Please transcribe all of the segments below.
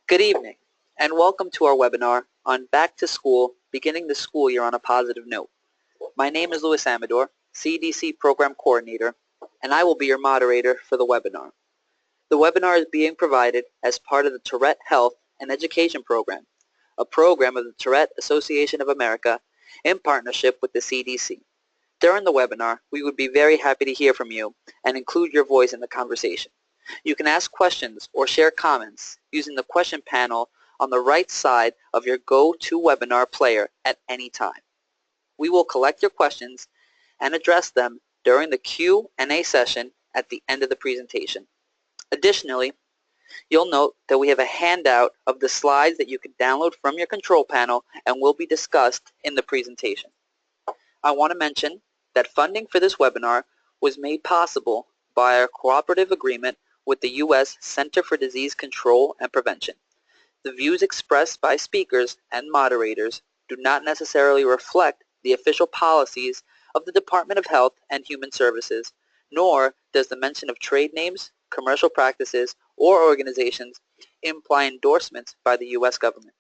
Good evening, and welcome to our webinar on Back to School, Beginning the School Year on a Positive Note. My name is Louis Amador, CDC Program Coordinator, and I will be your moderator for the webinar. The webinar is being provided as part of the Tourette Health and Education Program, a program of the Tourette Association of America in partnership with the CDC. During the webinar, we would be very happy to hear from you and include your voice in the conversation. You can ask questions or share comments using the question panel on the right side of your GoToWebinar player at any time. We will collect your questions and address them during the Q&A session at the end of the presentation. Additionally, you'll note that we have a handout of the slides that you can download from your control panel and will be discussed in the presentation. I want to mention that funding for this webinar was made possible by our cooperative agreement with the U.S. Center for Disease Control and Prevention. The views expressed by speakers and moderators do not necessarily reflect the official policies of the Department of Health and Human Services, nor does the mention of trade names, commercial practices, or organizations imply endorsements by the U.S. government.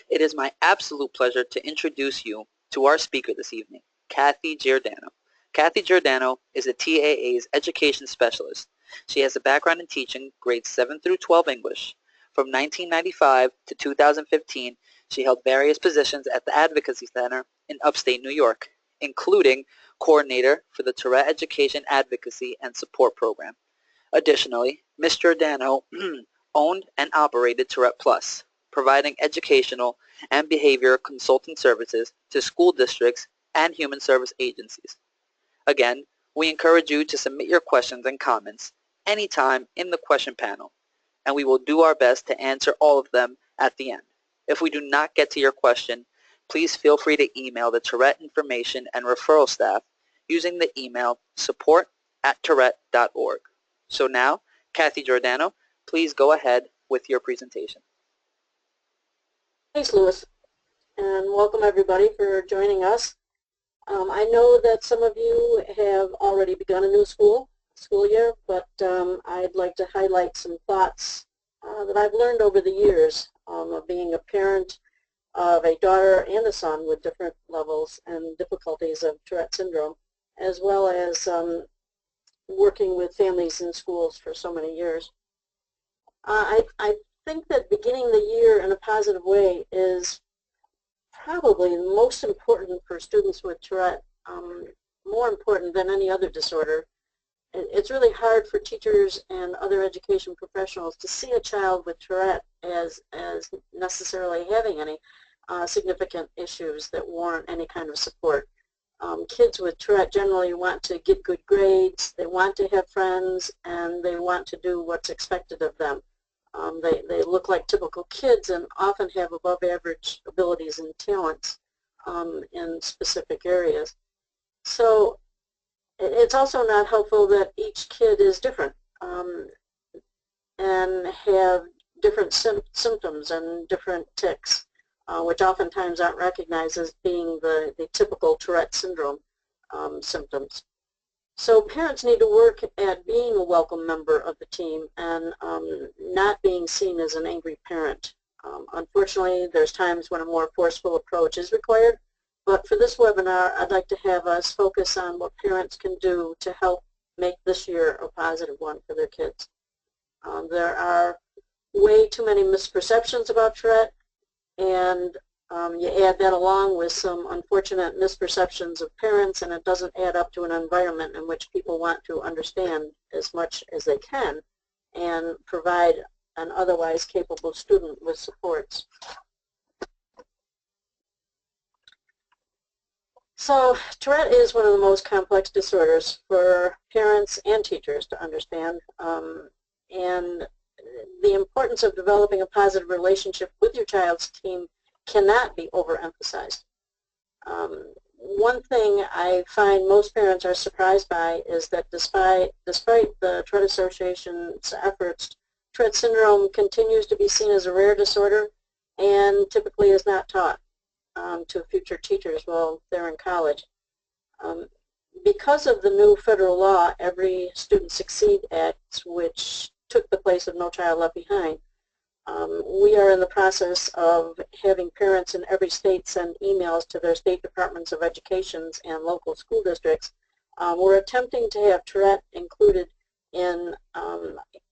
It is my absolute pleasure to introduce you to our speaker this evening, Kathy Giordano. Kathy Giordano is a TAA's education specialist. She has a background in teaching grades 7 through 12 English. From 1995 to 2015, she held various positions at the Advocacy Center in upstate New York, including coordinator for the Tourette Education Advocacy and Support Program. Additionally, Ms. Giordano owned and operated Tourette Plus, providing educational and behavioral consulting services to school districts and human service agencies. Again, we encourage you to submit your questions and comments anytime in the question panel, and we will do our best to answer all of them at the end. If we do not get to your question, please feel free to email the Tourette Information and Referral staff using the email support@tourette.org. So now, Kathy Giordano, please go ahead with your presentation. Thanks, Louis, and welcome everybody for joining us. I know that some of you have already begun a new school year, but I'd like to highlight some thoughts that I've learned over the years of being a parent of a daughter and a son with different levels and difficulties of Tourette Syndrome, as well as working with families in schools for so many years. I think that beginning the year in a positive way is probably the most important for students with Tourette, more important than any other disorder. It's really hard for teachers and other education professionals to see a child with Tourette as necessarily having any significant issues that warrant any kind of support. Kids with Tourette generally want to get good grades, they want to have friends, and they want to do what's expected of them. They look like typical kids and often have above average abilities and talents in specific areas. So it's also not helpful that each kid is different and have different symptoms and different tics, which oftentimes aren't recognized as being the typical Tourette syndrome symptoms. So parents need to work at being a welcome member of the team and not being seen as an angry parent. Unfortunately, there's times when a more forceful approach is required, but for this webinar, I'd like to have us focus on what parents can do to help make this year a positive one for their kids. There are way too many misperceptions about Tourette, and you add that along with some unfortunate misperceptions of parents, and it doesn't add up to an environment in which people want to understand as much as they can and provide an otherwise capable student with supports. So Tourette is one of the most complex disorders for parents and teachers to understand, and the importance of developing a positive relationship with your child's team cannot be overemphasized. One thing I find most parents are surprised by is that despite the Tourette Association's efforts, Tourette syndrome continues to be seen as a rare disorder and typically is not taught to future teachers while they're in college. Because of the new federal law, Every Student Succeed Act, which took the place of No Child Left Behind, We are in the process of having parents in every state send emails to their state departments of education and local school districts. We're attempting to have Tourette included in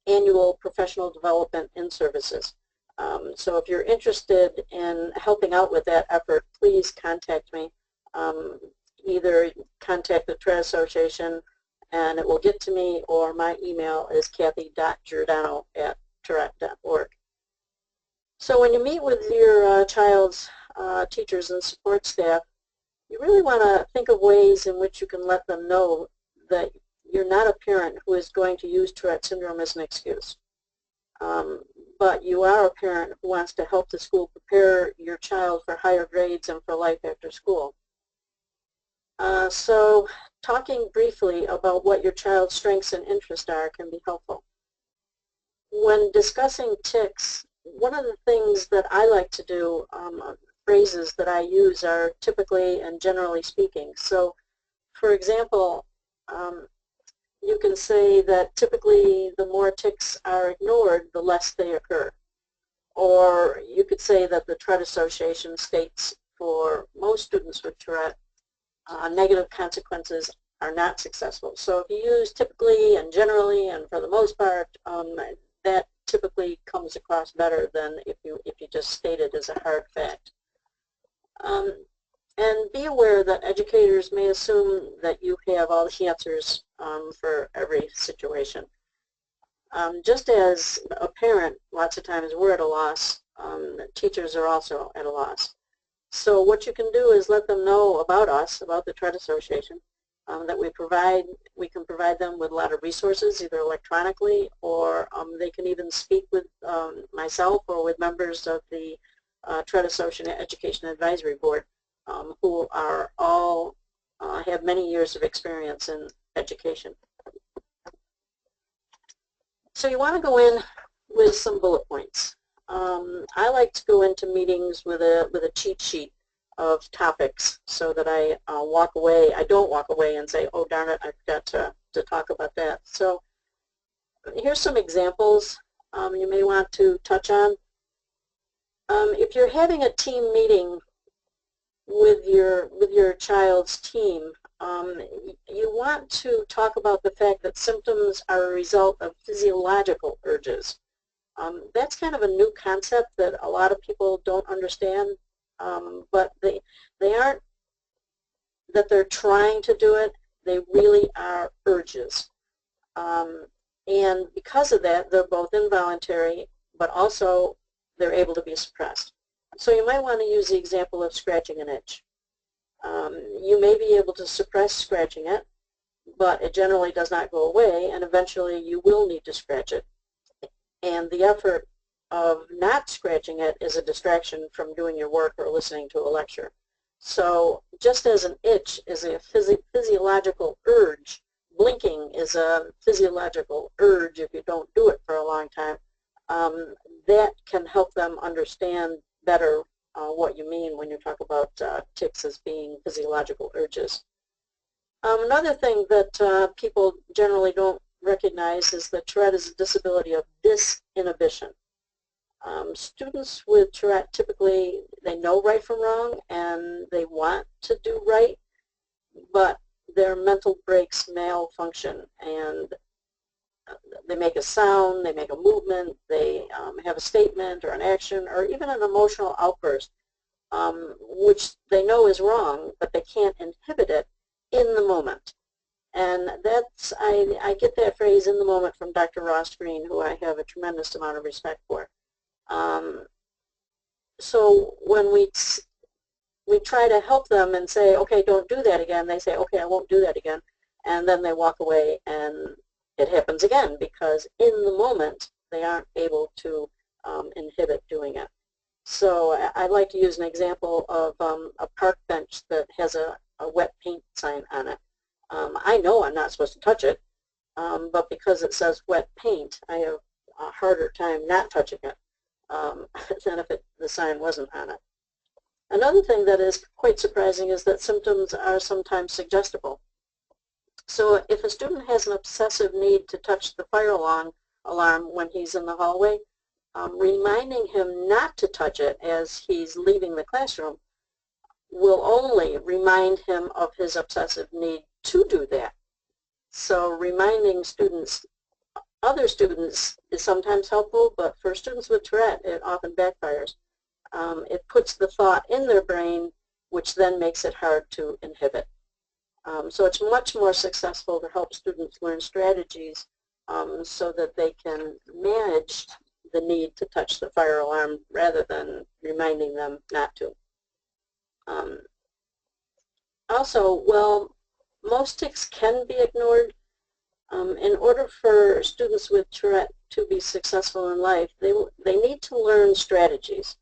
annual professional development in services. So if you're interested in helping out with that effort, please contact me. Either contact the Tourette Association and it will get to me, or my email is kathy.giordano@tourette.org. So when you meet with your child's teachers and support staff, you really want to think of ways in which you can let them know that you're not a parent who is going to use Tourette syndrome as an excuse. But you are a parent who wants to help the school prepare your child for higher grades and for life after school. So talking briefly about what your child's strengths and interests are can be helpful. When discussing tics, one of the things that I like to do, phrases that I use are typically and generally speaking. So for example, you can say that typically the more tics are ignored, the less they occur. Or you could say that the Tourette Association states for most students with Tourette, negative consequences are not successful. So if you use typically and generally and for the most part, that typically comes across better than if you just state it as a hard fact. And be aware that educators may assume that you have all the answers for every situation. Just as a parent, lots of times we're at a loss, teachers are also at a loss. So what you can do is let them know about us, about the Tourette Association, that we can provide them with a lot of resources, either electronically or they can even speak with myself or with members of the Tourette Education Advisory Board, who are all have many years of experience in education. So you want to go in with some bullet points. I like to go into meetings with a cheat sheet of topics so that I walk away. I don't walk away and say, oh darn it, I forgot to talk about that. So here's some examples you may want to touch on. If you're having a team meeting with your child's team, you want to talk about the fact that symptoms are a result of physiological urges. That's kind of a new concept that a lot of people don't understand, but they aren't that they're trying to do it, they really are urges. And because of that, they're both involuntary, but also they're able to be suppressed. So you might want to use the example of scratching an itch. You may be able to suppress scratching it, but it generally does not go away, and eventually you will need to scratch it. And the effort of not scratching it is a distraction from doing your work or listening to a lecture. So just as an itch is a physiological urge, blinking is a physiological urge if you don't do it for a long time, that can help them understand better what you mean when you talk about tics as being physiological urges. Another thing that people generally don't recognize is that Tourette is a disability of disinhibition. Students with Tourette typically, they know right from wrong and they want to do right, but their mental brakes malfunction and they make a sound, they make a movement, they have a statement or an action or even an emotional outburst, which they know is wrong, but they can't inhibit it in the moment. And that's, I get that phrase in the moment from Dr. Ross Green, who I have a tremendous amount of respect for. So when we try to help them and say, okay, don't do that again, they say, okay, I won't do that again. And then they walk away and it happens again because in the moment they aren't able to inhibit doing it. So I like to use an example of a park bench that has a wet paint sign on it. I know I'm not supposed to touch it, but because it says wet paint, I have a harder time not touching it than if the sign wasn't on it. Another thing that is quite surprising is that symptoms are sometimes suggestible. So if a student has an obsessive need to touch the fire alarm when he's in the hallway, reminding him not to touch it as he's leaving the classroom will only remind him of his obsessive need to do that. So reminding students, other students, is sometimes helpful, but for students with Tourette, it often backfires. It puts the thought in their brain, which then makes it hard to inhibit. So it's much more successful to help students learn strategies so that they can manage the need to touch the fire alarm rather than reminding them not to. Also, well, most tics can be ignored. In order for students with Tourette to be successful in life, they need to learn strategies.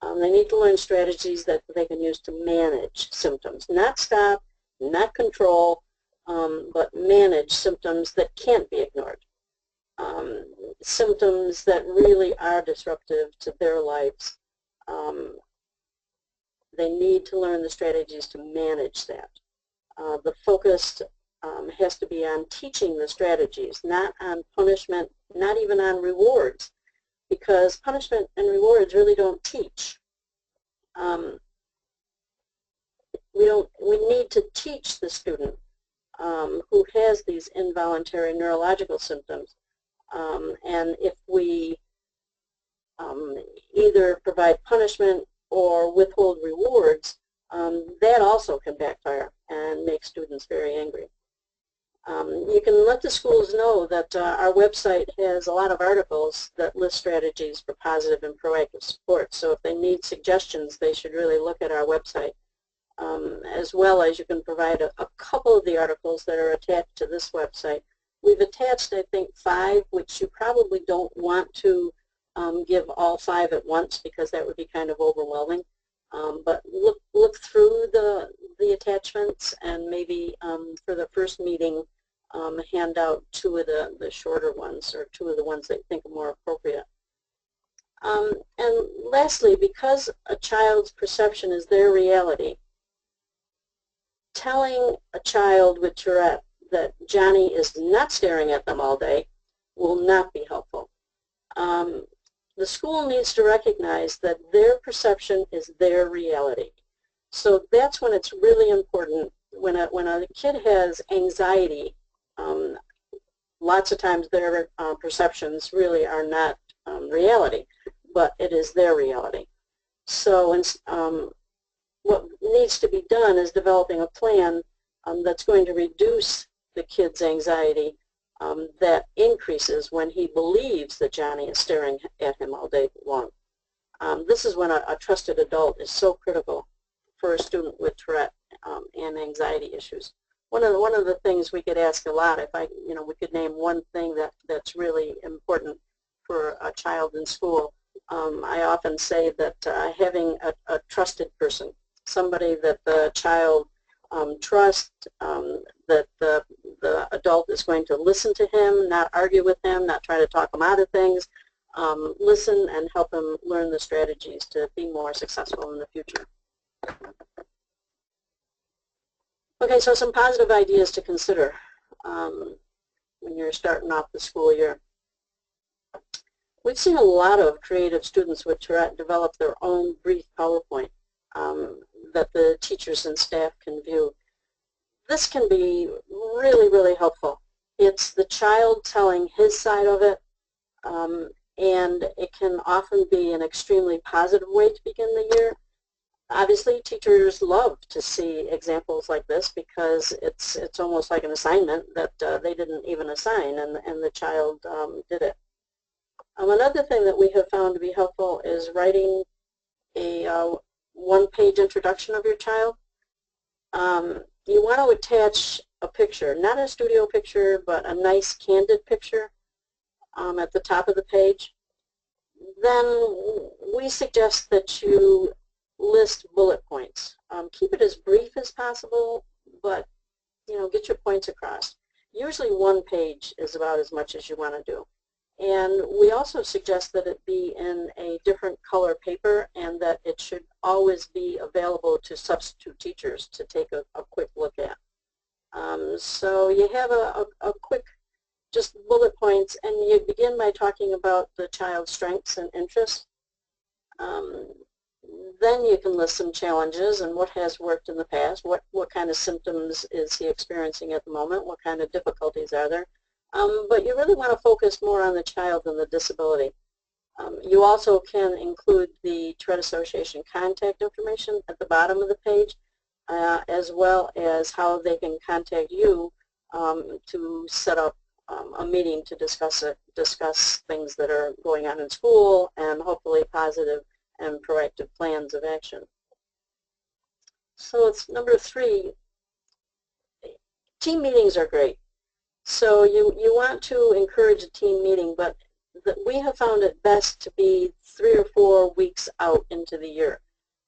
They need to learn strategies that they can use to manage symptoms, not stop, not control, but manage symptoms that can't be ignored. Symptoms that really are disruptive to their lives. They need to learn the strategies to manage that. The focus has to be on teaching the strategies, not on punishment, not even on rewards, because punishment and rewards really don't teach. We need to teach the student who has these involuntary neurological symptoms, and if we either provide punishment or withhold rewards, that also can backfire and make students very angry. You can let the schools know that our website has a lot of articles that list strategies for positive and proactive support. So if they need suggestions, they should really look at our website. As well as you can provide a couple of the articles that are attached to this website. We've attached, I think, 5, which you probably don't want to give all 5 at once because that would be kind of overwhelming. But look through the attachments and maybe for the first meeting hand out 2 of the shorter ones or 2 of the ones that you think are more appropriate. And lastly, because a child's perception is their reality, telling a child with Tourette that Johnny is not staring at them all day will not be helpful. The school needs to recognize that their perception is their reality. So that's when it's really important. When a kid has anxiety, lots of times their perceptions really are not reality, but it is their reality. So what needs to be done is developing a plan that's going to reduce the kid's anxiety that increases when he believes that Johnny is staring at him all day long. This is when a trusted adult is so critical for a student with Tourette and anxiety issues. One of the things we get asked a lot, if we could name one thing that's really important for a child in school, I often say that having a trusted person, somebody that the child trusts, that the adult is going to listen to him, not argue with him, not try to talk him out of things, listen and help him learn the strategies to be more successful in the future. Okay, so some positive ideas to consider when you're starting off the school year. We've seen a lot of creative students with Tourette develop their own brief PowerPoint that the teachers and staff can view. This can be really, really helpful. It's the child telling his side of it, and it can often be an extremely positive way to begin the year. Obviously, teachers love to see examples like this because it's almost like an assignment that they didn't even assign, and the child did it. Another thing that we have found to be helpful is writing a one-page introduction of your child. You want to attach a picture, not a studio picture, but a nice candid picture at the top of the page. Then we suggest that you list bullet points. Keep it as brief as possible, but get your points across. Usually 1 page is about as much as you want to do. And we also suggest that it be in a different color paper and that it should always be available to substitute teachers to take a quick look at. So you have a quick just bullet points, and you begin by talking about the child's strengths and interests. Then you can list some challenges and what has worked in the past, what kind of symptoms is he experiencing at the moment, what kind of difficulties are there. But you really want to focus more on the child than the disability. You also can include the Tourette Association contact information at the bottom of the page, as well as how they can contact you to set up a meeting to discuss things that are going on in school and hopefully positive and proactive plans of action. So it's number 3. Team meetings are great. So you want to encourage a team meeting, but we have found it best to be 3 or 4 weeks out into the year.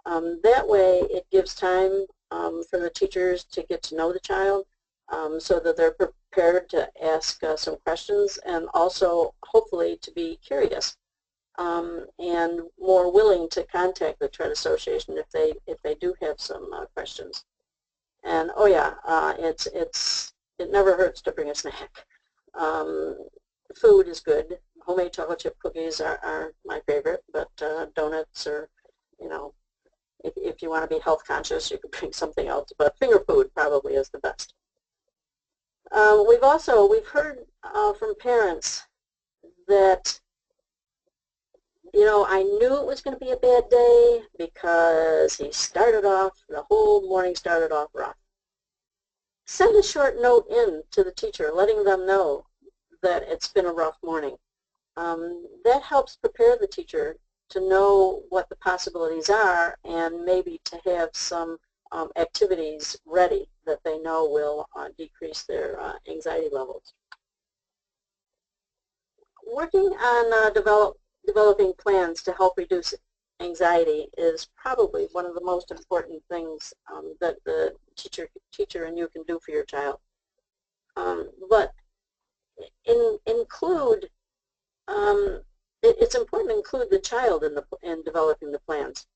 That way it gives time for the teachers to get to know the child so that they're prepared to ask some questions, and also hopefully to be curious and more willing to contact the Tourette Association if they do have some questions. And oh yeah, it never hurts to bring a snack. Food is good. Homemade chocolate chip cookies are my favorite, but donuts, or if you want to be health conscious, you could bring something else. But finger food probably is the best. We've heard from parents that, I knew it was going to be a bad day because the whole morning started off rough. Send a short note in to the teacher letting them know that it's been a rough morning. That helps prepare the teacher to know what the possibilities are, and maybe to have some activities ready that they know will decrease their anxiety levels. Working on developing plans to help reduce anxiety is probably one of the most important things that the teacher and you can do for your child. But it's important to include the child in developing the plans.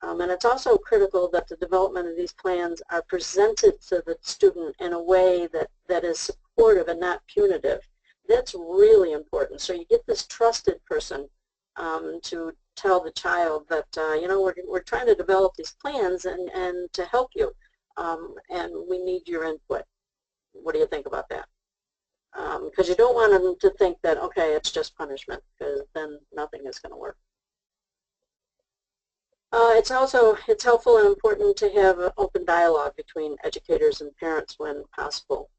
And it's also critical that the development of these plans are presented to the student in a way that is supportive and not punitive. That's really important. So you get this trusted person to tell the child that, we're trying to develop these plans and to help you, and we need your input. What do you think about that? Because you don't want them to think that, okay, it's just punishment, because then nothing is going to work. It's helpful and important to have an open dialogue between educators and parents when possible.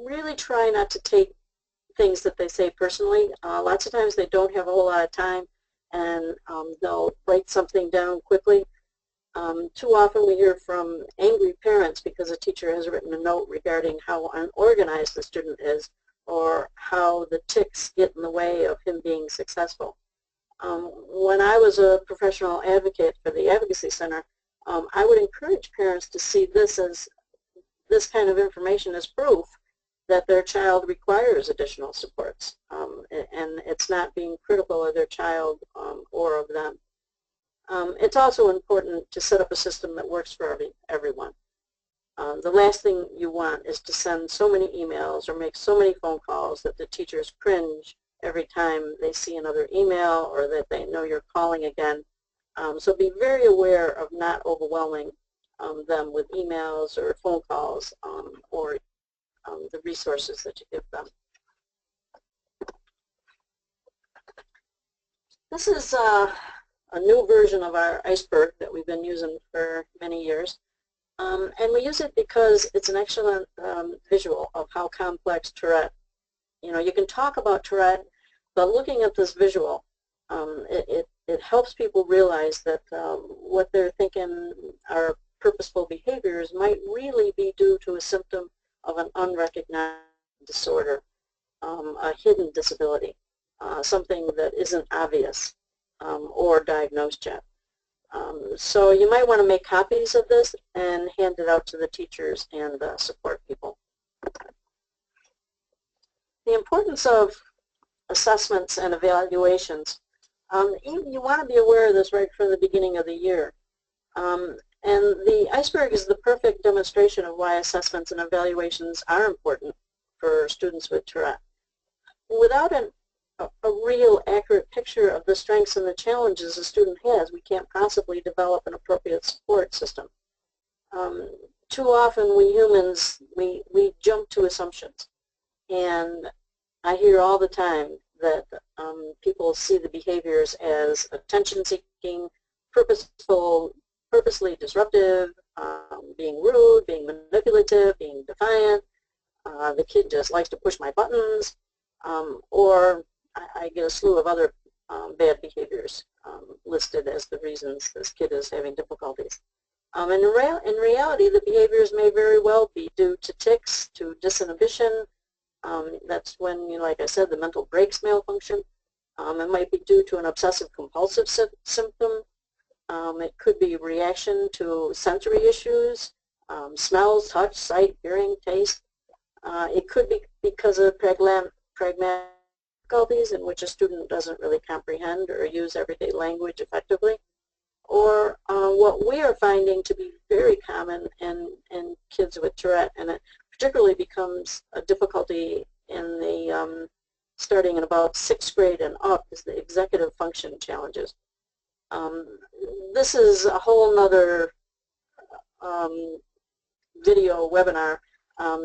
Really try not to take things that they say personally. Lots of times they don't have a whole lot of time, and they'll write something down quickly. Too often we hear from angry parents because a teacher has written a note regarding how unorganized the student is, or how the tics get in the way of him being successful. When I was a professional advocate for the Advocacy Center, I would encourage parents to see this kind of information as proof that their child requires additional supports, and it's not being critical of their child or of them. It's also important to set up a system that works for everyone. The last thing you want is to send so many emails or make so many phone calls that the teachers cringe every time they see another email, or that they know you're calling again. So be very aware of not overwhelming them with emails or phone calls, or the resources that you give them. This is a new version of our iceberg that we've been using for many years. And we use it because it's an excellent visual of how complex Tourette. You can talk about Tourette, but looking at this visual, it helps people realize that what they're thinking are purposeful behaviors might really be due to a symptom of an unrecognized disorder, a hidden disability, something that isn't obvious or diagnosed yet. So you might want to make copies of this and hand it out to the teachers and support people. The importance of assessments and evaluations. You want to be aware of this right from the beginning of the year. And the iceberg is the perfect demonstration of why assessments and evaluations are important. for students with Tourette. Without a real accurate picture of the strengths and the challenges a student has, we can't possibly develop an appropriate support system. Too often we humans, we jump to assumptions. And I hear all the time that people see the behaviors as attention-seeking, purposely disruptive, being rude, being manipulative, being defiant. The kid just likes to push my buttons, or I get a slew of other bad behaviors listed as the reasons this kid is having difficulties. In reality, the behaviors may very well be due to tics, to disinhibition. That's when, like I said, the mental brakes malfunction. It might be due to an obsessive-compulsive symptom. It could be reaction to sensory issues, smells, touch, sight, hearing, taste. It could be because of pragmatic difficulties in which a student doesn't really comprehend or use everyday language effectively. Or what we are finding to be very common in kids with Tourette, and it particularly becomes a difficulty in the starting in about 6th grade and up, is the executive function challenges. This is a whole nother video webinar.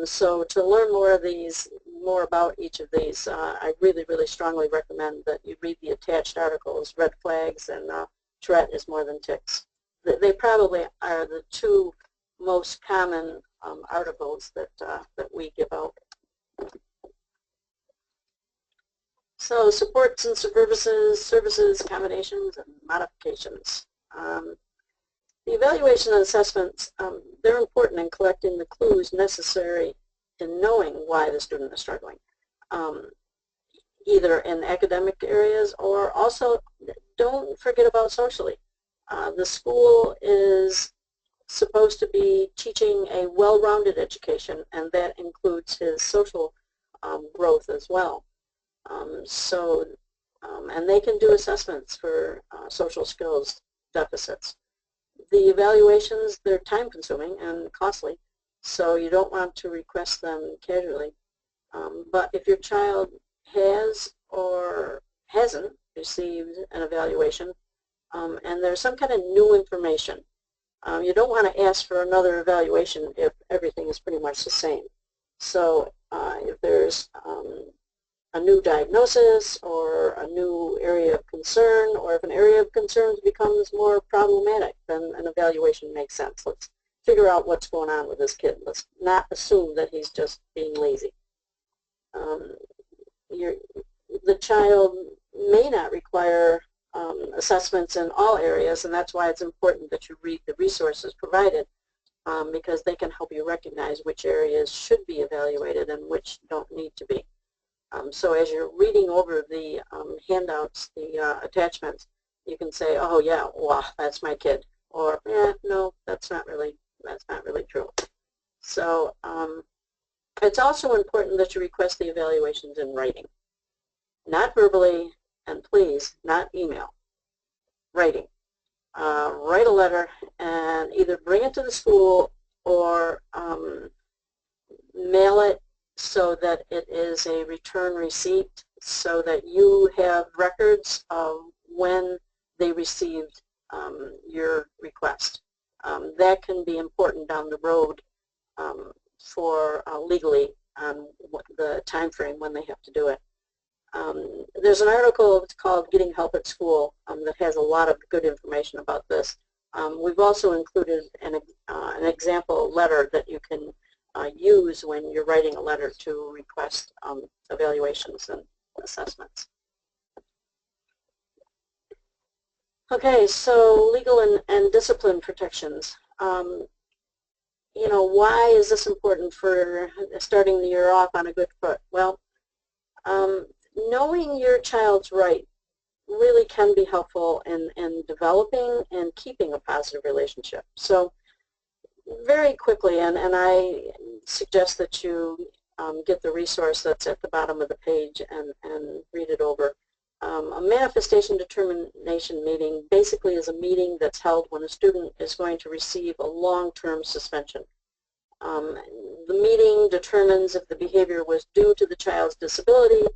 So to learn more about each of these, I really, really strongly recommend that you read the attached articles, Red Flags and Tourette is More Than Tics. They probably are the two most common articles that we give out. So supports and services, accommodations, and modifications. The evaluation and assessments, they're important in collecting the clues necessary in knowing why the student is struggling, either in academic areas or also don't forget about socially. The school is supposed to be teaching a well-rounded education, and that includes his social growth as well. And they can do assessments for social skills deficits. The evaluations, they're time-consuming and costly, so you don't want to request them casually. But if your child has or hasn't received an evaluation, and there's some kind of new information, you don't want to ask for another evaluation if everything is pretty much the same. So if there's a new diagnosis or a new area of concern, or if an area of concern becomes more problematic, then an evaluation makes sense. Let's figure out what's going on with this kid. Let's not assume that he's just being lazy. The child may not require assessments in all areas, and that's why it's important that you read the resources provided, because they can help you recognize which areas should be evaluated and which don't need to be. So as you're reading over the handouts, the attachments, you can say, oh yeah, wow, that's my kid, or no, that's not really true. So it's also important that you request the evaluations in writing, not verbally, and please, not email. Writing. Write a letter and either bring it to the school or mail it so that it is a return receipt, so that you have records of when they received your request. That can be important down the road for legally on the time frame when they have to do it. There's an article called Getting Help at School that has a lot of good information about this. We've also included an example letter that you can use when you're writing a letter to request evaluations and assessments. Okay, so legal and discipline protections. You know, why is this important for starting the year off on a good foot? Well, knowing your child's right really can be helpful in developing and keeping a positive relationship. So very quickly, and I suggest that you get the resource that's at the bottom of the page and read it over. A manifestation determination meeting basically is a meeting that's held when a student is going to receive a long-term suspension. The meeting determines if the behavior was due to the child's disability,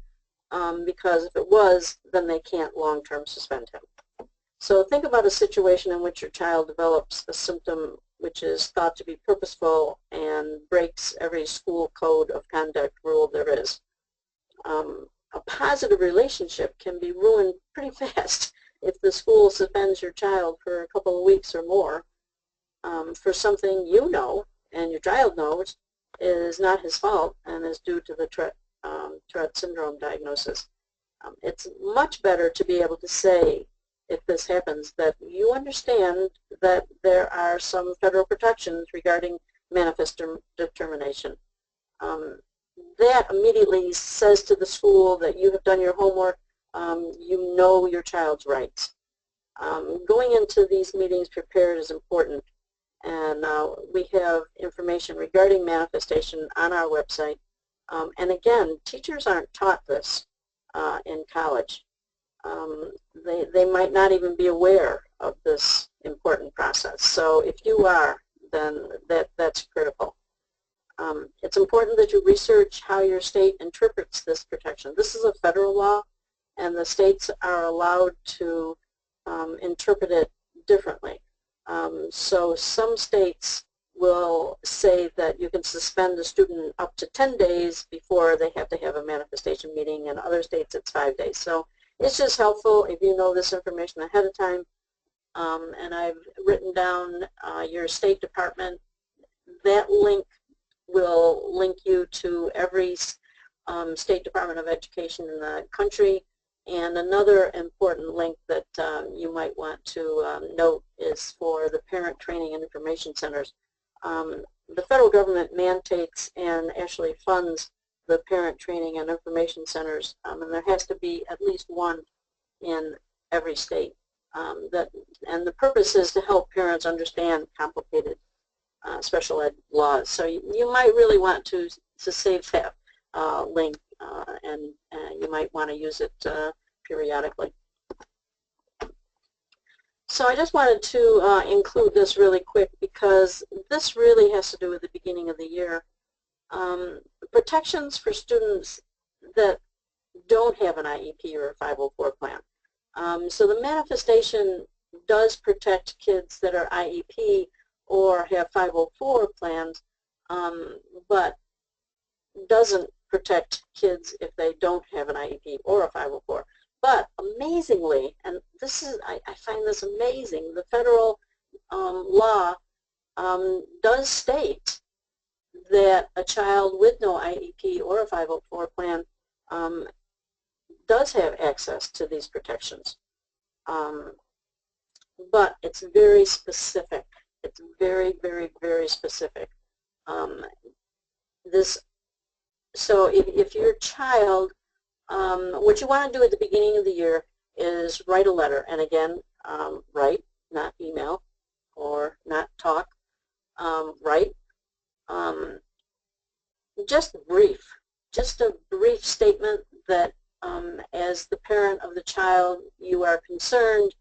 because if it was, then they can't long-term suspend him. So think about a situation in which your child develops a symptom which is thought to be purposeful and breaks every school code of conduct rule there is. A positive relationship can be ruined pretty fast if the school suspends your child for a couple of weeks or more for something you know and your child knows is not his fault and is due to the Tourette Syndrome diagnosis. It's much better to be able to say, if this happens, that you understand that there are some federal protections regarding manifest determination. That immediately says to the school that you have done your homework, you know your child's rights. Going into these meetings prepared is important, and we have information regarding manifestation on our website. And again, teachers aren't taught this in college. They might not even be aware of this important process. So if you are, then that's critical. It's important that you research how your state interprets this protection. This is a federal law, and the states are allowed to interpret it differently. So some states will say that you can suspend a student up to 10 days before they have to have a manifestation meeting, and other states it's 5 days. So it's just helpful if you know this information ahead of time. And I've written down your State Department. That link will link you to every State Department of Education in the country. And another important link that you might want to note is for the Parent Training and Information Centers. The federal government mandates and actually funds the Parent Training and Information Centers, and there has to be at least one in every state. And the purpose is to help parents understand complicated special ed laws. So you might really want to save that link, and you might want to use it periodically. So I just wanted to include this really quick because this really has to do with the beginning of the year. Protections for students that don't have an IEP or a 504 plan. So the manifestation does protect kids that are IEP or have 504 plans, but doesn't protect kids if they don't have an IEP or a 504. But amazingly, and this is, I find this amazing, the federal law does state that a child with no IEP or a 504 plan does have access to these protections. But it's very specific. It's very, very, very specific. So if your child, what you want to do at the beginning of the year is write a letter. And again, write, not email or not talk. Write. Just brief. Just a brief statement that as the parent of the child, you are concerned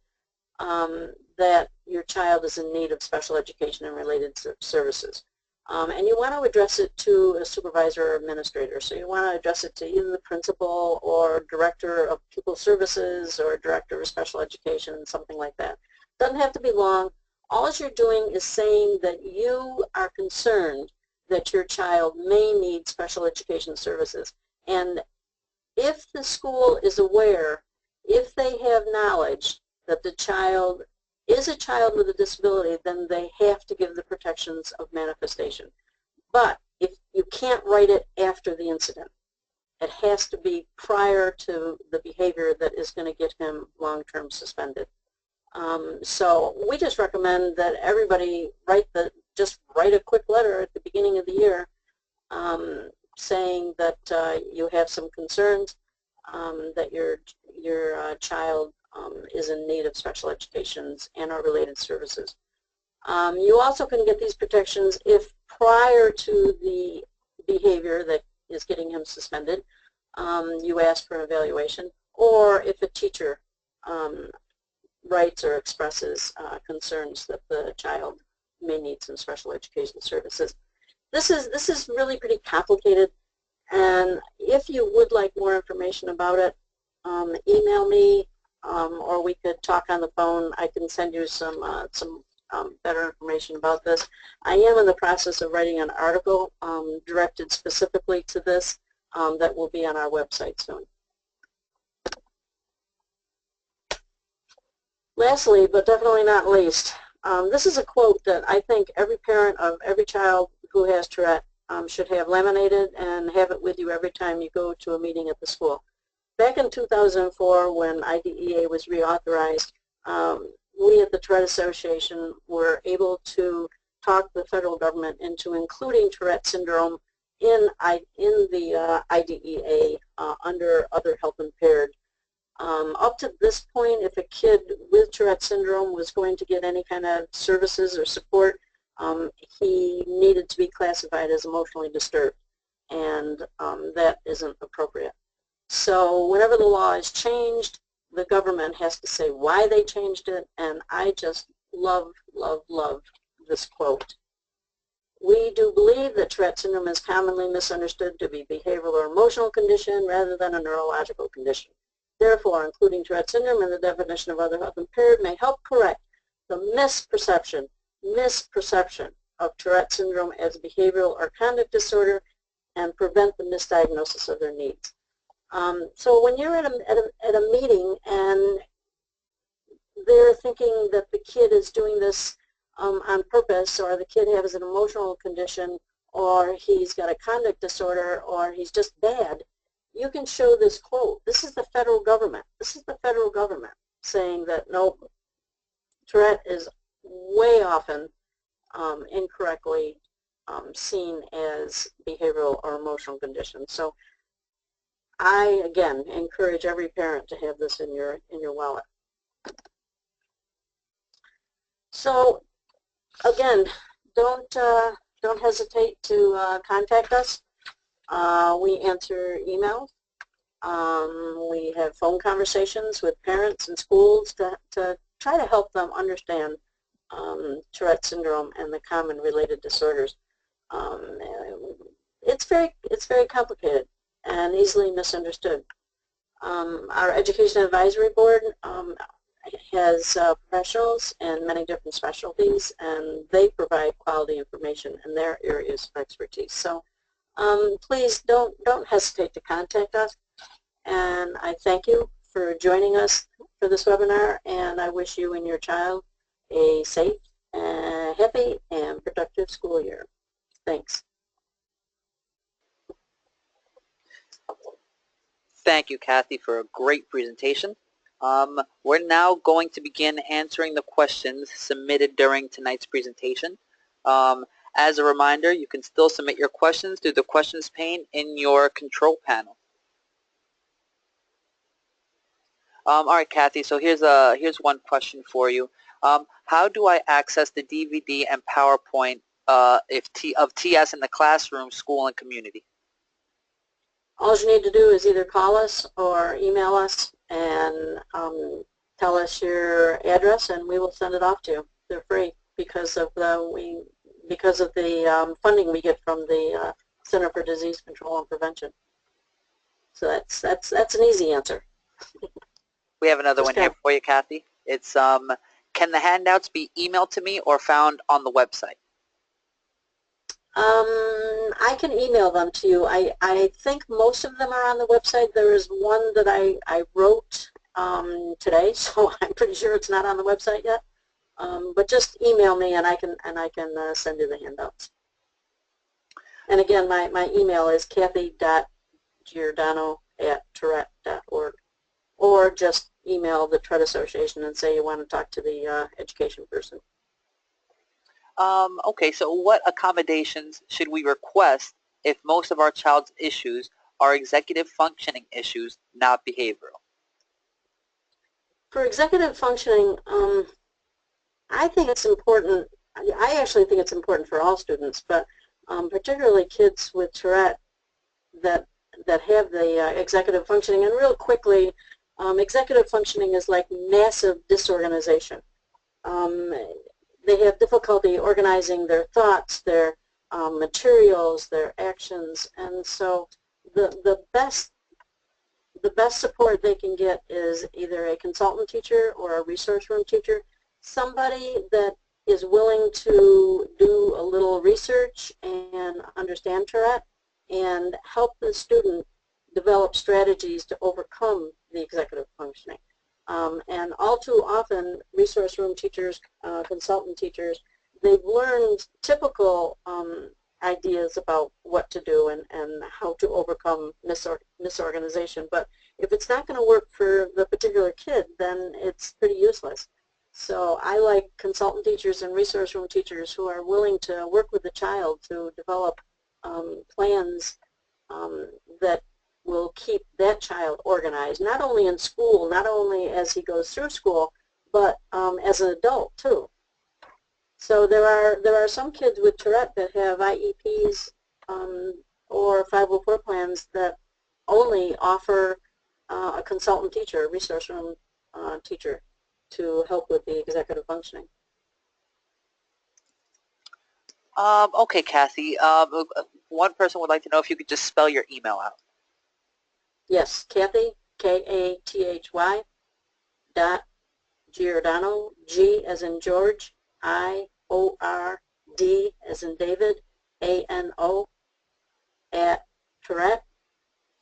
that your child is in need of special education and related services. And you want to address it to a supervisor or administrator. So you want to address it to either the principal or director of pupil services or director of special education, something like that. Doesn't have to be long. All you're doing is saying that you are concerned that your child may need special education services. And if the school is aware, if they have knowledge that the child is a child with a disability, then they have to give the protections of manifestation. But if you can't write it after the incident, it has to be prior to the behavior that is going to get him long-term suspended. So we just recommend that everybody just write a quick letter at the beginning of the year saying that you have some concerns, that your child is in need of special educations and or related services. You also can get these protections if prior to the behavior that is getting him suspended, you ask for evaluation, or if a teacher writes or expresses concerns that the child may need some special education services. This is really pretty complicated, and if you would like more information about it, email me, or we could talk on the phone. I can send you some better information about this. I am in the process of writing an article directed specifically to this that will be on our website soon. Lastly, but definitely not least, this is a quote that I think every parent of every child who has Tourette should have laminated and have it with you every time you go to a meeting at the school. Back in 2004, when IDEA was reauthorized, we at the Tourette Association were able to talk the federal government into including Tourette Syndrome in the IDEA under other health impaired. Up to this point, if a kid with Tourette Syndrome was going to get any kind of services or support, he needed to be classified as emotionally disturbed, and that isn't appropriate. So whenever the law is changed, the government has to say why they changed it, and I just love, love, love this quote. We do believe that Tourette Syndrome is commonly misunderstood to be a behavioral or emotional condition rather than a neurological condition. Therefore, including Tourette Syndrome in the definition of other health impaired may help correct the misperception of Tourette Syndrome as a behavioral or conduct disorder and prevent the misdiagnosis of their needs. So when you're at a meeting and they're thinking that the kid is doing this on purpose, or the kid has an emotional condition, or he's got a conduct disorder, or he's just bad, you can show this quote. This is the federal government. This is the federal government saying that, nope, Tourette is way often incorrectly seen as behavioral or emotional condition. So I, again, encourage every parent to have this in your wallet. So again, don't hesitate to contact us. We answer emails. We have phone conversations with parents and schools to try to help them understand Tourette Syndrome and the common related disorders. It's very complicated and easily misunderstood. Our Education Advisory Board has professionals in many different specialties, and they provide quality information in their areas of expertise. So please don't hesitate to contact us, and I thank you for joining us for this webinar, and I wish you and your child a safe, happy, and productive school year. Thanks. Thank you, Kathy, for a great presentation. We're now going to begin answering the questions submitted during tonight's presentation. As a reminder, you can still submit your questions through the questions pane in your control panel. All right, Kathy, so here's one question for you. How do I access the DVD and PowerPoint of TS in the classroom, school, and community? All you need to do is either call us or email us and tell us your address, and we will send it off to you. They're free because of the funding we get from the Center for Disease Control and Prevention. So that's an easy answer. We have another one here for you, Kathy. It's can the handouts be emailed to me or found on the website? I can email them to you. I think most of them are on the website. There is one that I wrote today, so I'm pretty sure it's not on the website yet. But just email me, and I can send you the handouts. And again, my email is kathy.giordano@tourette.org, or just email the Tourette Association and say you want to talk to the education person. Okay, so what accommodations should we request if most of our child's issues are executive functioning issues, not behavioral? For executive functioning, I think it's important. I actually think it's important for all students, but particularly kids with Tourette that have the executive functioning. And real quickly, executive functioning is like massive disorganization. They have difficulty organizing their thoughts, their materials, their actions, and so the best support they can get is either a consultant teacher or a resource room teacher, somebody that is willing to do a little research and understand Tourette and help the student develop strategies to overcome the executive functioning. And all too often, resource room teachers, consultant teachers, they've learned typical ideas about what to do and how to overcome misorganization. But if it's not going to work for the particular kid, then it's pretty useless. So I like consultant teachers and resource room teachers who are willing to work with the child to develop plans that will keep that child organized, not only in school, not only as he goes through school, but as an adult too. So there are some kids with Tourette that have IEPs or 504 plans that only offer a consultant teacher, a resource room teacher, to help with the executive functioning. Okay, Kathy. One person would like to know if you could just spell your email out. Yes, Kathy, K-A-T-H-Y, dot Giordano, G as in George, I-O-R-D as in David, A-N-O, at Tourette,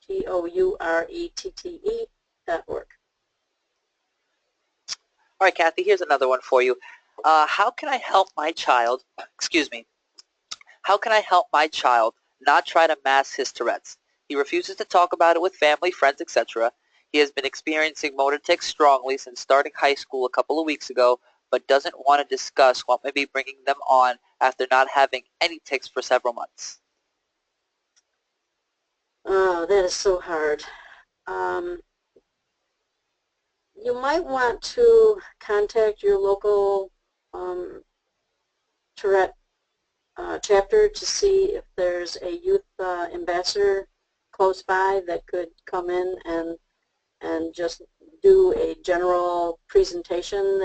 Tourette.org. All right, Kathy, here's another one for you. How can I help my child, excuse me, how can I help my child not try to mask his Tourette's? He refuses to talk about it with family, friends, etc. He has been experiencing motor tics strongly since starting high school a couple of weeks ago, but doesn't want to discuss what may be bringing them on after not having any tics for several months. Oh, that is so hard. You might want to contact your local Tourette chapter to see if there's a youth ambassador close by that could come in and just do a general presentation.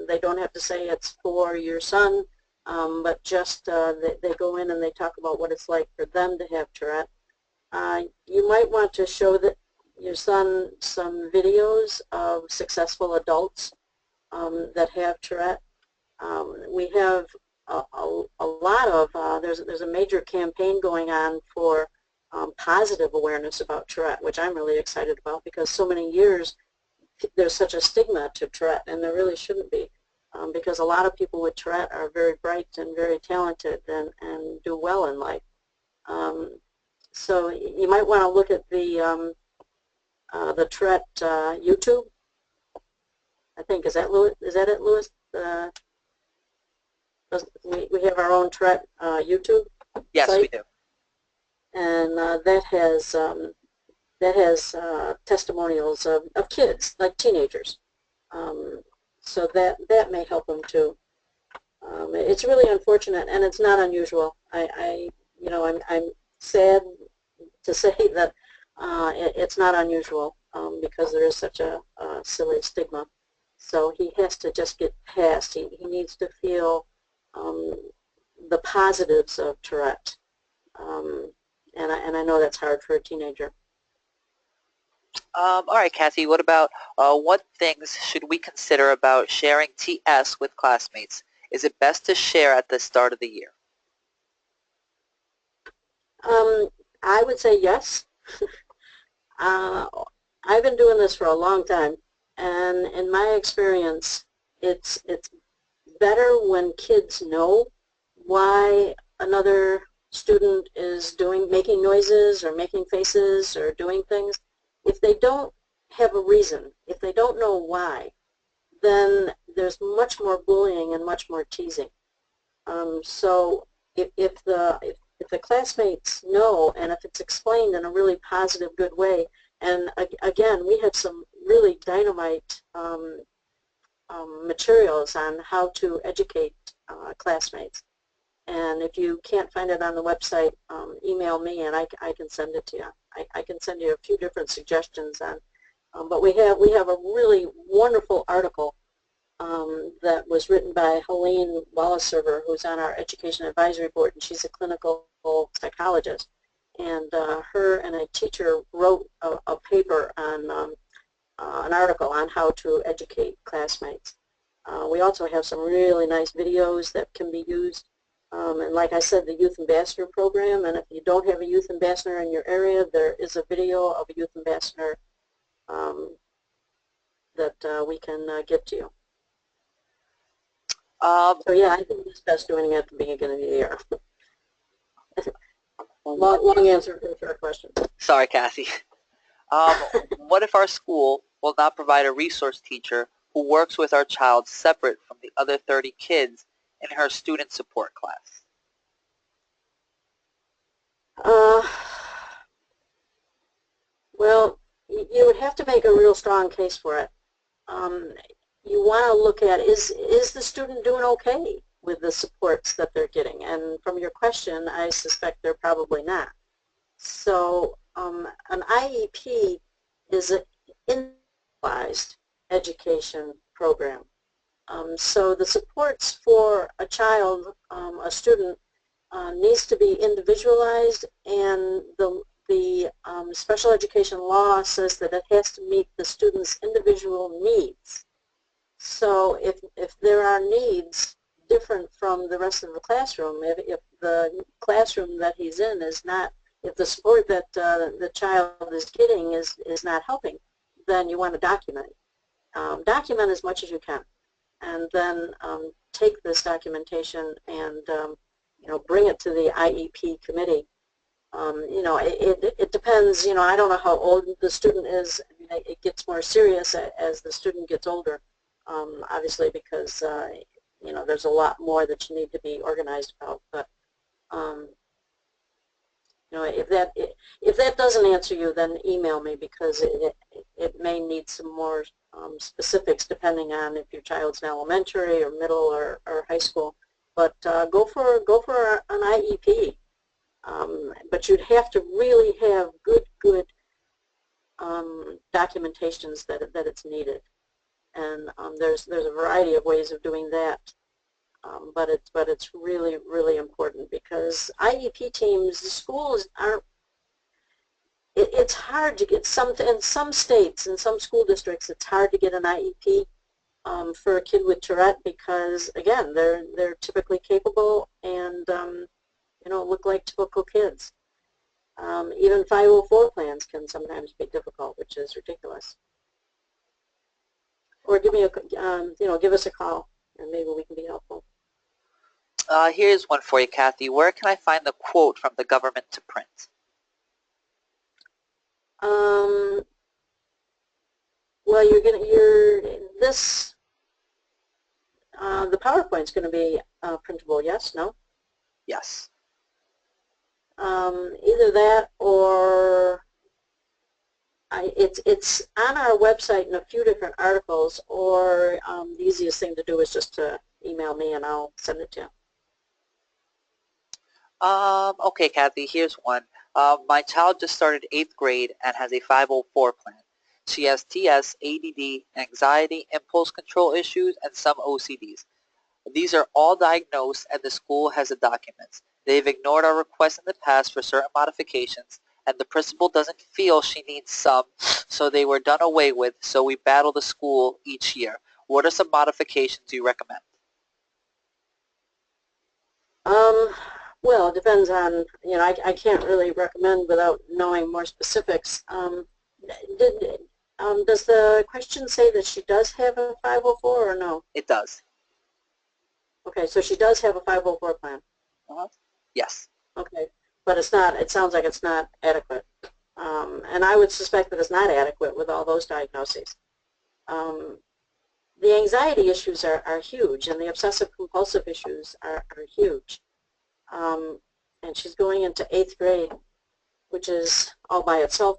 They don't have to say it's for your son, but just they go in and they talk about what it's like for them to have Tourette. You might want to show your son some videos of successful adults that have Tourette. We have a lot of, there's a major campaign going on for positive awareness about Tourette, which I'm really excited about because so many years there's such a stigma to Tourette, and there really shouldn't be, because a lot of people with Tourette are very bright and very talented and do well in life. So you might want to look at the Tourette YouTube. I think, is that it, Louis? We have our own Tourette YouTube Yes, site. we do. And that has testimonials of kids, like teenagers. So that may help them too. It's really unfortunate, and it's not unusual. I'm sad to say that it's not unusual because there is such a silly stigma. So he has to just get past. He needs to feel the positives of Tourette. And I know that's hard for a teenager. All right, Kathy, what about what things should we consider about sharing TS with classmates? Is it best to share at the start of the year? I would say yes. I've been doing this for a long time, and in my experience, it's better when kids know why another student is making noises or making faces or doing things. If they don't have a reason, if they don't know why, then there's much more bullying and much more teasing. So if the classmates know, and if it's explained in a really positive, good way, and again, we have some really dynamite materials on how to educate classmates. And if you can't find it on the website, email me and I can send it to you. I can send you a few different suggestions on, but we have a really wonderful article that was written by Helene Walliserver, who's on our Education Advisory Board, and she's a clinical psychologist. And her and a teacher wrote a paper on an article on how to educate classmates. We also have some really nice videos that can be used. And like I said, the Youth Ambassador Program, and if you don't have a Youth Ambassador in your area, there is a video of a Youth Ambassador that we can get to you. So yeah, I think it's best doing it at the beginning of the year. long answer for a short question. Sorry, Cassie. What if our school will not provide a resource teacher who works with our child separate from the other 30 kids in her student support class? Well, you would have to make a real strong case for it. You want to look at, is the student doing okay with the supports that they're getting? And from your question, I suspect they're probably not. So an IEP is an individualized education program. So the supports for a child, a student, needs to be individualized, and the special education law says that it has to meet the student's individual needs. So if there are needs different from the rest of the classroom, if the classroom that he's in is not, if the support that the child is getting is not helping, then you want to document. Document as much as you can, and then take this documentation and bring it to the IEP committee. It depends. I don't know how old the student is. I mean, it gets more serious as the student gets older, obviously, because there's a lot more that you need to be organized about. But if that doesn't answer you, then email me, because it may need some more specifics depending on if your child's in elementary or middle or high school. But go for an IEP. But you'd have to really have good documentations that it's needed, and there's a variety of ways of doing that. But it's really important, because IEP teams, the schools aren't. It's hard to get in some states, in some school districts, it's hard to get an IEP for a kid with Tourette, because again, they're typically capable and look like typical kids. Even 504 plans can sometimes be difficult, which is ridiculous. Or give us a call, and maybe we can be helpful. Here's one for you, Kathy. Where can I find the quote from the government to print? Well, the PowerPoint's going to be printable. Yes, no? Yes. Either that, or it's on our website in a few different articles, or the easiest thing to do is just to email me and I'll send it to you. Okay, Kathy, here's one. My child just started 8th grade and has a 504 plan. She has TS, ADD, anxiety, impulse control issues, and some OCDs. These are all diagnosed, and the school has the documents. They've ignored our requests in the past for certain modifications, and the principal doesn't feel she needs some, so they were done away with, so we battle the school each year. What are some modifications you recommend? Well, it depends on, I can't really recommend without knowing more specifics. Does the question say that she does have a 504 or no? It does. Okay, so she does have a 504 plan. Yes. Okay, but it's not, it sounds like it's not adequate. And I would suspect that it's not adequate with all those diagnoses. The anxiety issues are huge, and the obsessive-compulsive issues are huge. And she's going into 8th grade, which is all by itself.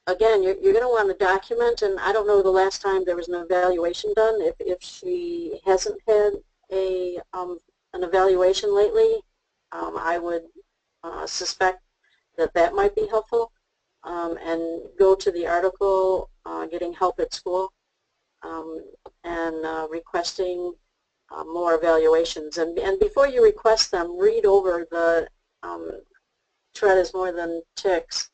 Again, you're going to want to document, and I don't know the last time there was an evaluation done. If she hasn't had an evaluation lately, I would suspect that might be helpful, and go to the article, Getting Help at School. and requesting more evaluations. And before you request them, read over the Tourette is more than tics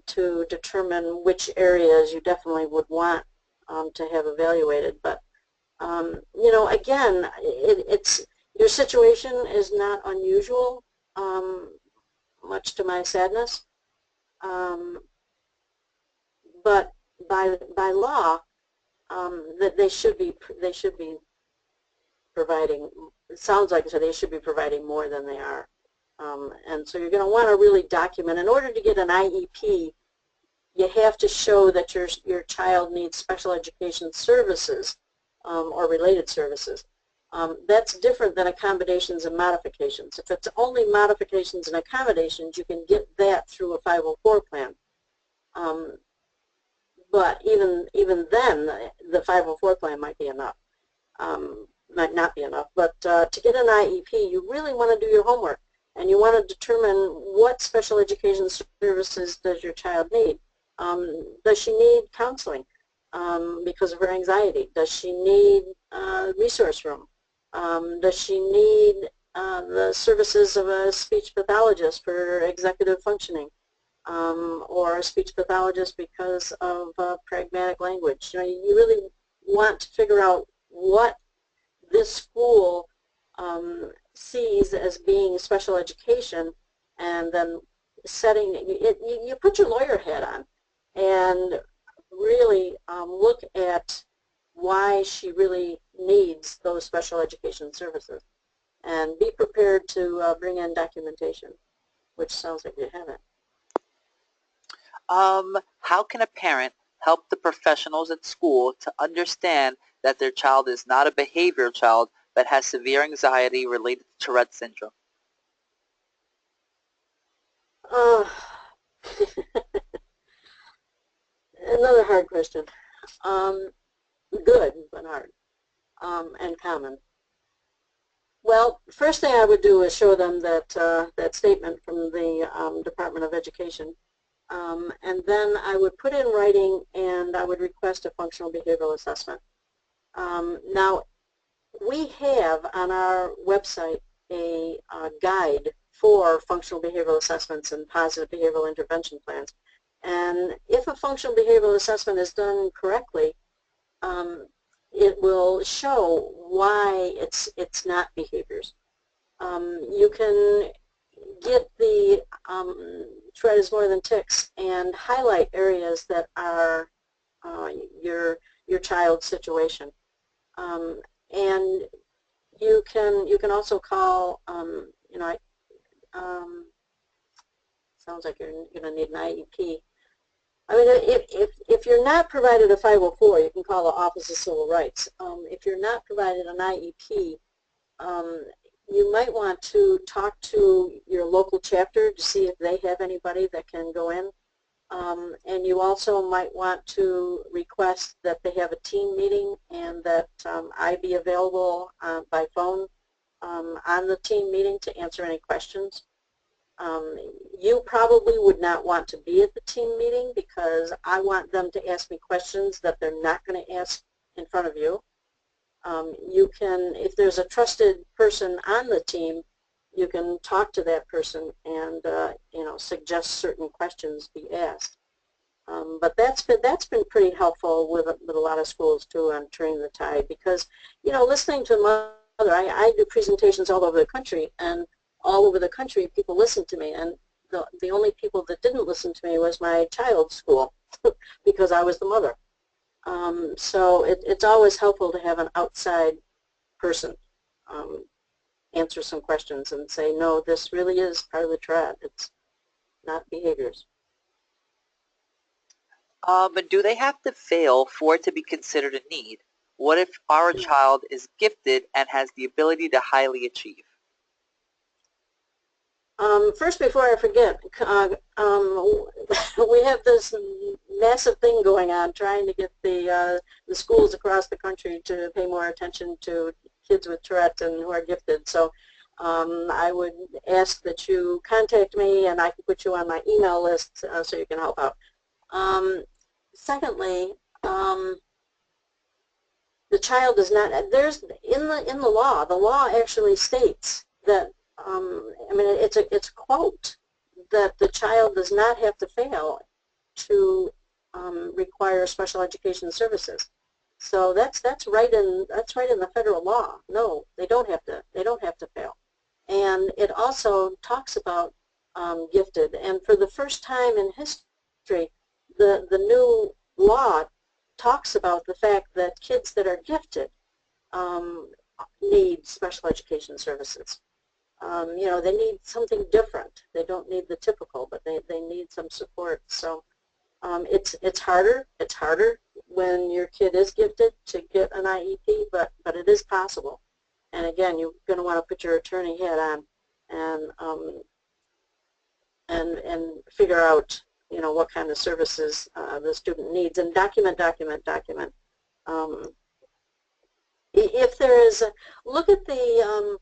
to determine which areas you definitely would want to have evaluated. But you know, again, your situation is not unusual, much to my sadness. But by law, that they should be providing. It sounds like they should be providing more than they are. And so you're going to want to really document. In order to get an IEP, you have to show that your child needs special education services or related services. That's different than accommodations and modifications. If it's only modifications and accommodations, you can get that through a 504 plan. But even then, the 504 plan might be enough. Might not be enough. But to get an IEP, you really want to do your homework. And you want to determine what special education services does your child need. Does she need counseling because of her anxiety? Does she need a resource room? Does she need the services of a speech pathologist for executive functioning? Or a speech pathologist because of pragmatic language? You know, you really want to figure out what this school sees as being special education, and then setting it. You put your lawyer hat on and really look at why she really needs those special education services, and be prepared to bring in documentation, which sounds like you haven't. How can a parent help the professionals at school to understand that their child is not a behavioral child but has severe anxiety related to Tourette syndrome? Another hard question. Good, but hard, and common. Well, first thing I would do is show them that that statement from the Department of Education, and then I would put in writing, and I would request a functional behavioral assessment. Now, we have on our website a guide for functional behavioral assessments and positive behavioral intervention plans. And if a functional behavioral assessment is done correctly, it will show why it's not behaviors. You can get the Tourette is more than tics and highlight areas that are your child's situation. And you can also call, you know, sounds like you're going to need an IEP. I mean, if you're not provided a 504, you can call the Office of Civil Rights. If you're not provided an IEP, you might want to talk to your local chapter to see if they have anybody that can go in. And you also might want to request that they have a team meeting, and that I be available by phone on the team meeting to answer any questions. You probably would not want to be at the team meeting, because I want them to ask me questions that they're not going to ask in front of you. You can, if there's a trusted person on the team, you can talk to that person and you know, suggest certain questions be asked. But that's been pretty helpful with a lot of schools too on turning the tide, because, you know, listening to mother, I do presentations all over the country, and all over the country people listen to me, and the only people that didn't listen to me was my child's school because I was the mother. So it's always helpful to have an outside person answer some questions and say, no, this really is part of the Tourette. It's not behaviors. But do they have to fail for it to be considered a need? What if our child is gifted and has the ability to highly achieve? First, before I forget, we have this massive thing going on trying to get the schools across the country to pay more attention to kids with Tourette and who are gifted. So I would ask that you contact me, and I can put you on my email list so you can help out. Secondly, the child is not, there's, in the law, the law actually states that, I mean, it's a quote, that the child does not have to fail to require special education services. So that's right in the federal law. No, they don't have to fail. And it also talks about gifted, and for the first time in history, the new law talks about the fact that kids that are gifted need special education services. You know, they need something different. They don't need the typical, but they need some support. So it's harder. It's harder when your kid is gifted to get an IEP, but it is possible. And again, you're going to want to put your attorney hat on and figure out, you know, what kind of services the student needs, and document. If there is, look at the,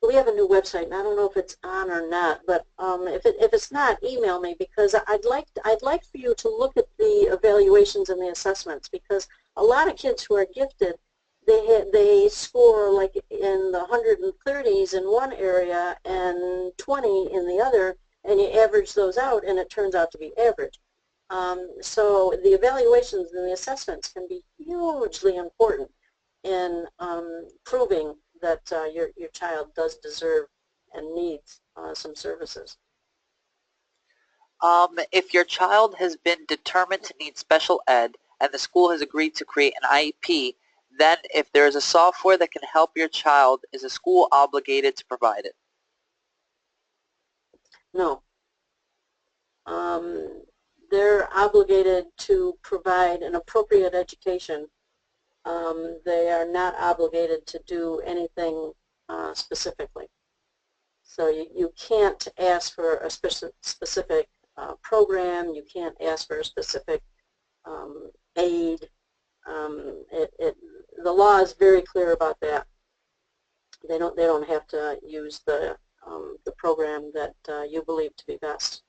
we have a new website, and I don't know if it's on or not, but if it's not, email me, because I'd like for you to look at the evaluations and the assessments, because a lot of kids who are gifted, they score like in the 130s in one area and 20 in the other, and you average those out, and it turns out to be average. So the evaluations and the assessments can be hugely important in proving that your child does deserve and needs some services. If your child has been determined to need special ed and the school has agreed to create an IEP, then if there is a software that can help your child, is the school obligated to provide it? No. They're obligated to provide an appropriate education. They are not obligated to do anything specifically. So you can't ask for a specific program. You can't ask for a specific aid. The law is very clear about that. They don't have to use the program that you believe to be best.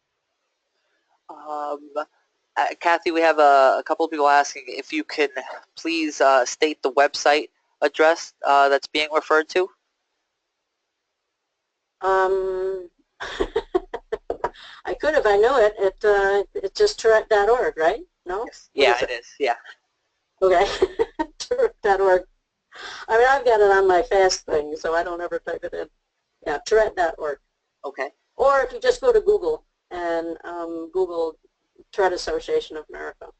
Kathy, we have a couple of people asking if you can please state the website address that's being referred to. I could if I know it. It's just Tourette.org, right? No? Yes. Yeah, it is. Yeah. Okay. Tourette.org. I mean, I've got it on my fast thing, so I don't ever type it in. Yeah, Tourette.org. Okay. Or if you just go to Google and Google Tourette Association of America.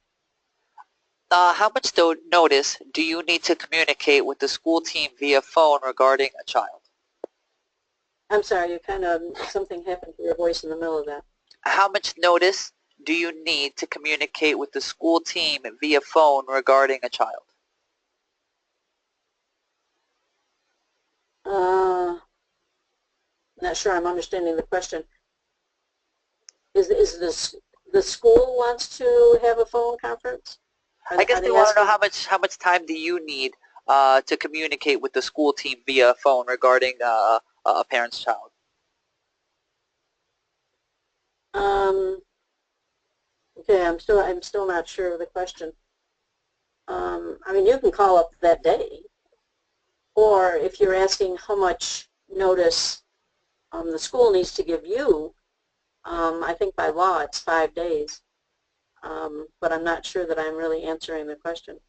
How much notice do you need to communicate with the school team via phone regarding a child? I'm sorry, you kind of, something happened to your voice in the middle of that. How much notice do you need to communicate with the school team via phone regarding a child? Not sure I'm understanding the question. Is the school wants to have a phone conference? I guess they want to know how much time do you need to communicate with the school team via phone regarding a parent's child? Okay, I'm still not sure of the question. I mean, you can call up that day, or if you're asking how much notice the school needs to give you, I think by law it's 5 days, but I'm not sure that I'm really answering the question.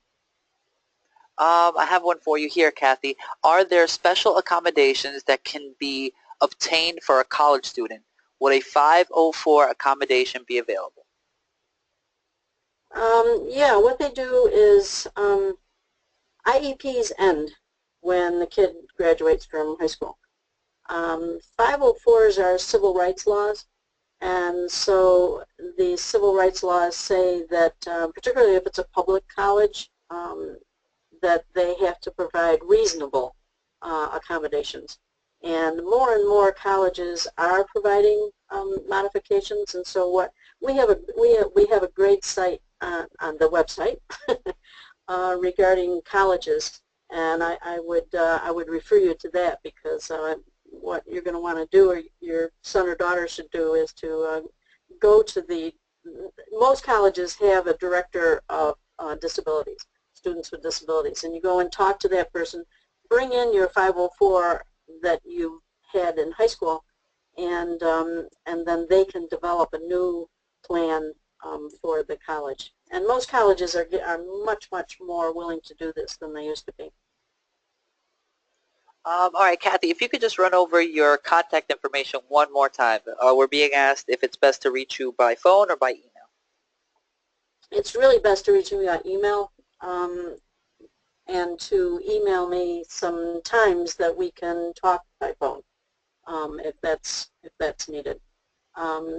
I have one for you here, Kathy. Are there special accommodations that can be obtained for a college student? Would a 504 accommodation be available? Yeah, what they do is IEPs end when the kid graduates from high school. 504s are civil rights laws, and so the civil rights laws say that, particularly if it's a public college, that they have to provide reasonable accommodations. And more colleges are providing modifications, and so what we have a great site on the website regarding colleges, and I would refer you to that, because what you're going to want to do, or your son or daughter should do, is to go to most colleges have a director of disabilities, students with disabilities, and you go and talk to that person, bring in your 504 that you had in high school, and then they can develop a new plan for the college. And most colleges are much, much more willing to do this than they used to be. All right, Kathy, if you could just run over your contact information one more time. We're being asked if it's best to reach you by phone or by email. It's really best to reach me by email, and to email me some times that we can talk by phone, if that's needed.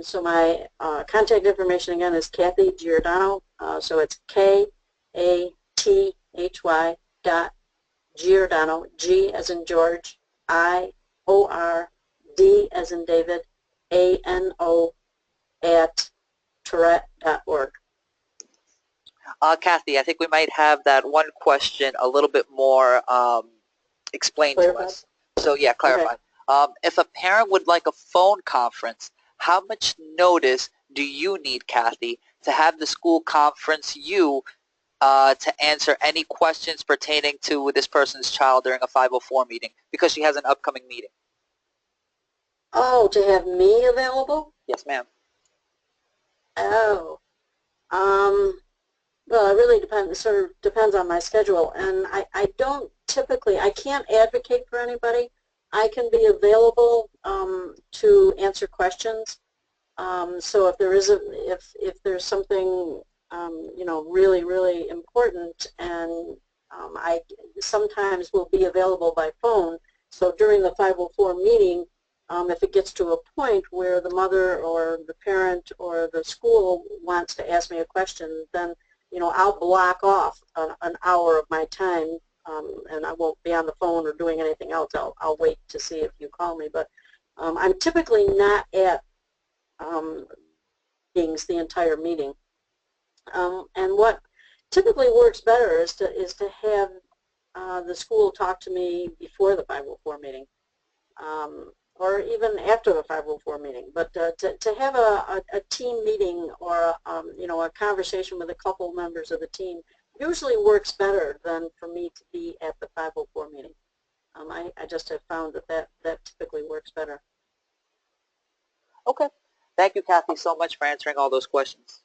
So my contact information again is Kathy Giordano. So it's KATHY Giordano, G as in George, IORD as in David, ANO at Tourette.org. Kathy, I think we might have that one question a little bit more explained Clarified? to us. So yeah, clarify. Okay. If a parent would like a phone conference, how much notice do you need, Kathy, to have the school conference you to answer any questions pertaining to this person's child during a 504 meeting, because she has an upcoming meeting? Oh, to have me available? Yes, ma'am. Oh. Well, it really sort of depends on my schedule, and I don't typically, I can't advocate for anybody. I can be available to answer questions. So if there is if there's something you know, really, really important, and I sometimes will be available by phone. So during the 504 meeting, if it gets to a point where the mother or the parent or the school wants to ask me a question, then, you know, I'll block off an hour of my time, and I won't be on the phone or doing anything else. I'll wait to see if you call me. But I'm typically not at meetings the entire meeting. And what typically works better is to have the school talk to me before the 504 meeting, or even after the 504 meeting. But to have a team meeting or you know, a conversation with a couple members of the team usually works better than for me to be at the 504 meeting. I just have found that typically works better. Okay. Thank you, Kathy, so much for answering all those questions.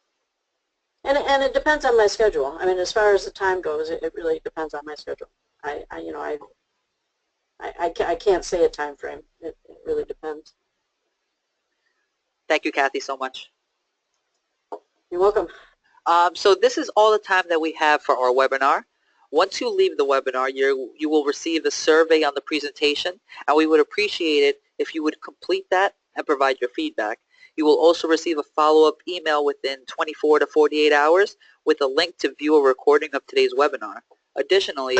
And it depends on my schedule. I mean, as far as the time goes, it really depends on my schedule. I can't say a time frame. It really depends. Thank you, Kathy, so much. You're welcome. So this is all the time that we have for our webinar. Once you leave the webinar, you will receive a survey on the presentation, and we would appreciate it if you would complete that and provide your feedback. You will also receive a follow-up email within 24 to 48 hours with a link to view a recording of today's webinar. Additionally,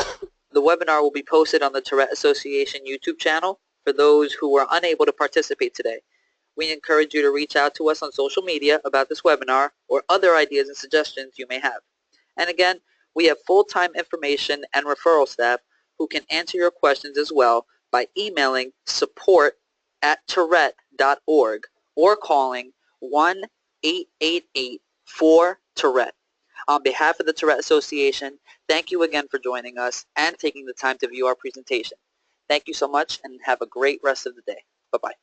the webinar will be posted on the Tourette Association YouTube channel for those who were unable to participate today. We encourage you to reach out to us on social media about this webinar or other ideas and suggestions you may have. And again, we have full-time information and referral staff who can answer your questions as well by emailing support@tourette.org or calling 1-888-4-TOURETTE. On behalf of the Tourette Association, thank you again for joining us and taking the time to view our presentation. Thank you so much, and have a great rest of the day. Bye-bye.